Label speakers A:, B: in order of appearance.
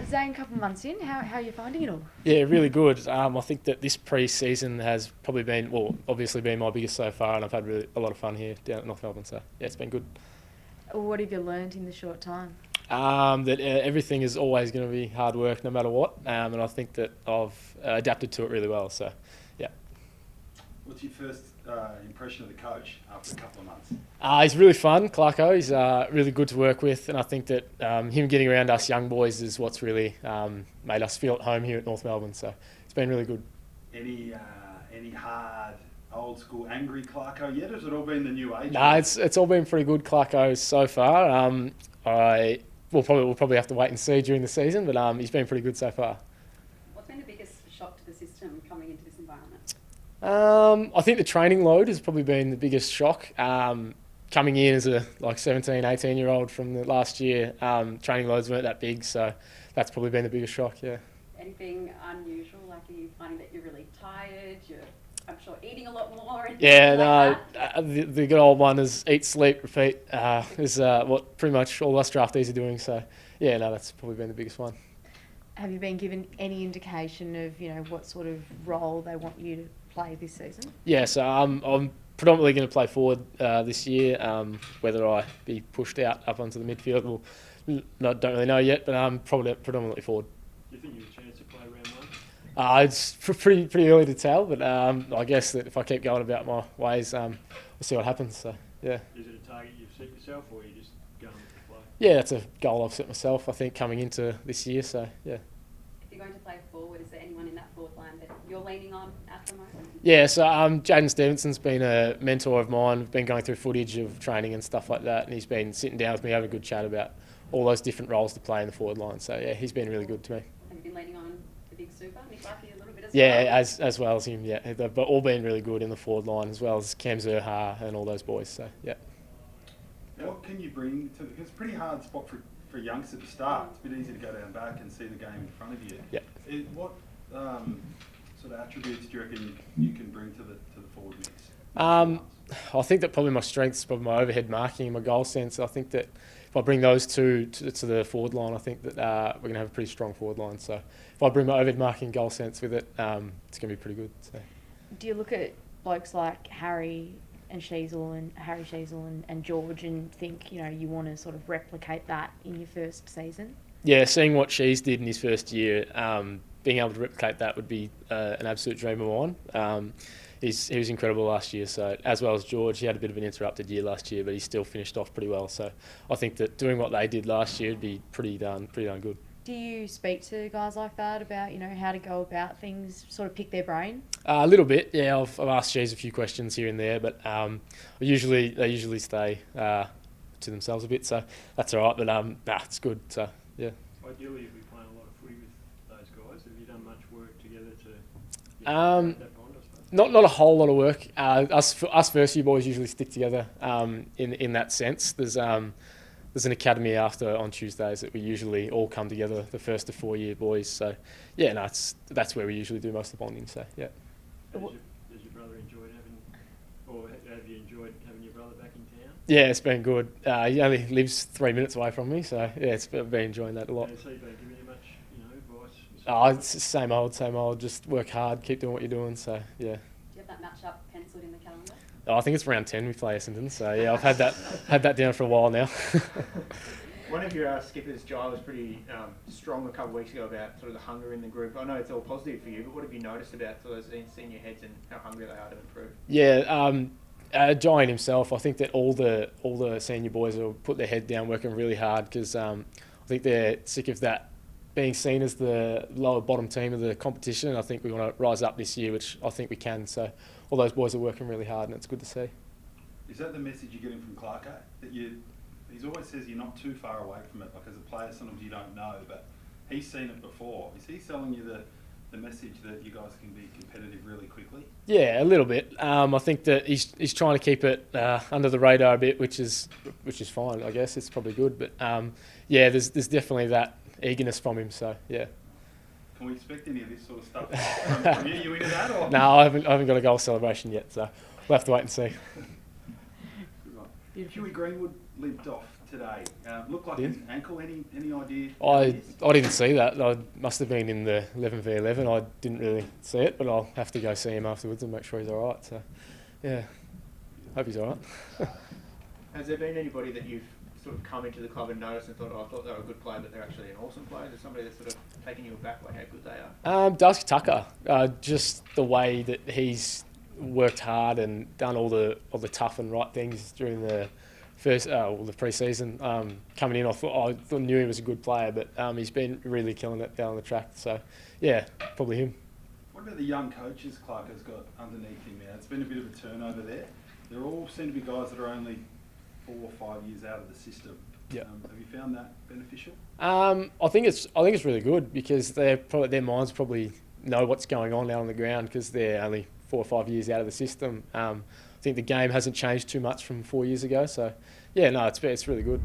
A: Zane, a couple of months in, how are you finding it all?
B: Yeah, really good. I think that this pre-season has probably been, obviously been my biggest so far, and I've had really a lot of fun here down at North Melbourne. So yeah, it's been good.
A: What have you learned in the short time?
B: That everything is always going to be hard work, no matter what, and I think that I've adapted to it really well. So yeah.
C: What's your first impression of the coach after a couple of months?
B: He's really fun, Clarko. He's really good to work with, and I think that him getting around us young boys is what's really made us feel at home here at North Melbourne. So it's been really good.
C: Any hard, old school, angry Clarko yet, or has it all been the new age?
B: No, it's all been pretty good, Clarko, so far. We'll probably have to wait and see during the season, but he's been pretty good so far.
D: What's been the biggest shock to the system coming into this environment?
B: I think the training load has probably been the biggest shock. Coming in as a 17, 18-year-old from the last year, training loads weren't that big, so that's probably been the biggest shock, yeah.
D: Anything unusual, like are you finding that you're really tired, I'm sure eating a lot more?
B: Yeah, no, the good old one is eat, sleep, repeat, is what pretty much all us draftees are doing, so yeah, no, that's probably been the biggest one.
A: Have you been given any indication of, what sort of role they want you to play this season?
B: Yeah, so I'm predominantly going to play forward this year. Whether I be pushed out up onto the midfield, don't really know yet, but I'm probably predominantly forward.
E: Do you think you have a chance to play round one?
B: It's pretty early to tell, but I guess that if I keep going about my ways, we'll see what happens. So yeah.
E: Is it a target you've set yourself, or are you just going with the flow?
B: Yeah, that's a goal I've set myself, I think, coming into this year. So yeah.
D: If you're going to play forward, is there anyone in that forward line that you're leaning on at the moment?
B: Yeah, so Jaden Stevenson's been a mentor of mine. We've been going through footage of training and stuff like that, and he's been sitting down with me having a good chat about all those different roles to play in the forward line. So yeah, he's been really good to me.
D: Have you been leaning on the big super, Nick Lucky, a little bit as
B: Yeah,
D: well?
B: as well as him. Yeah, they've all been really good in the forward line, as well as Cam Zurha and all those boys. So yeah.
C: What can you bring to? Because it's a pretty hard spot for youngsters to start. It's a bit easy to go down back and see the game in front of you.
B: Yeah.
C: What sort of attributes do you reckon you can bring to the forward mix?
B: I think that probably my strengths, probably my overhead marking and my goal sense. I think that if I bring those two to the forward line, I think that we're going to have a pretty strong forward line. So if I bring my overhead marking goal sense with it, it's going to be pretty good. So.
A: Do you look at blokes like Harry Sheasel and George and think, you want to sort of replicate that in your first season?
B: Yeah, seeing what Shees did in his first year, being able to replicate that would be an absolute dream of mine. He was incredible last year, so as well as George, he had a bit of an interrupted year last year, but he still finished off pretty well. So I think that doing what they did last year would be pretty darn good.
A: Do you speak to guys like that about how to go about things, sort of pick their brain?
B: A little bit, yeah. I've asked Shees a few questions here and there, but they usually stay to themselves a bit, so that's all right. But it's good. So yeah.
E: Ideally, you'll be playing a lot of footy with those guys. Have you done much work together to that bond, I suppose?
B: Not a whole lot of work. Us first year boys usually stick together in that sense. There's an academy on Tuesdays that we usually all come together, the first to 4 year boys. So yeah, no, that's where we usually do most of the bonding. So yeah.
E: Does your brother have you enjoyed having your brother back in town?
B: Yeah, it's been good. He only lives 3 minutes away from me, so yeah, I've been enjoying that a lot.
E: Has he been giving you much, advice?
B: It's the same old. Just work hard, keep doing what you're doing. So yeah.
D: Do you have that match-up penciled in the calendar?
B: I think it's round 10 we play Essendon. So yeah, I've had that down for a while now.
F: One of your skippers, Giles, was pretty strong a couple of weeks ago about sort of the hunger in the group. I know it's all positive for you, but what have you noticed about sort of those senior heads and how hungry they are to improve?
B: Yeah, Giant himself. I think that all the senior boys will put their head down, working really hard because I think they're sick of that being seen as the lower bottom team of the competition. I think we want to rise up this year, which I think we can. So all those boys are working really hard, and it's good to see.
C: Is that the message you're getting from Clarko? That he always says you're not too far away from it. Like as a player, sometimes you don't know, but he's seen it before. Is he selling you the message that you guys can be competitive really quickly?
B: Yeah, a little bit. I think that he's trying to keep it under the radar a bit, which is fine. I guess it's probably good, but yeah, there's definitely that eagerness from him. So yeah.
C: Can we expect any of this sort of stuff from you? You into that or?
B: No, I haven't got a goal celebration yet, so we'll have to wait and see.
C: Good one. Hughie Greenwood limped off today. Looked like
B: Did?
C: an ankle. Any idea?
B: I didn't see that. I must have been in the 11v11. I didn't really see it, but I'll have to go see him afterwards and make sure he's all right. So, yeah, hope he's all right.
F: Has there been anybody that you've sort of come into the club and noticed and thought, oh, I thought they were a good player, but they're actually an awesome player? Is there somebody that's sort of taken you aback by how good they are?
B: Darcy Tucker, just the way that he's worked hard and done all the tough and right things during the the pre-season. Coming in, I knew he was a good player, but he's been really killing it down the track. So, yeah, probably him.
C: What about the young coaches Clark has got underneath him now? It's been a bit of a turnover there. They all seem to be guys that are only 4 or 5 years out of the system.
B: Yeah.
C: Have you found that beneficial?
B: I think it's really good because their minds probably know what's going on out on the ground because they're only 4 or 5 years out of the system. I think the game hasn't changed too much from 4 years ago. So, yeah, no, it's really good.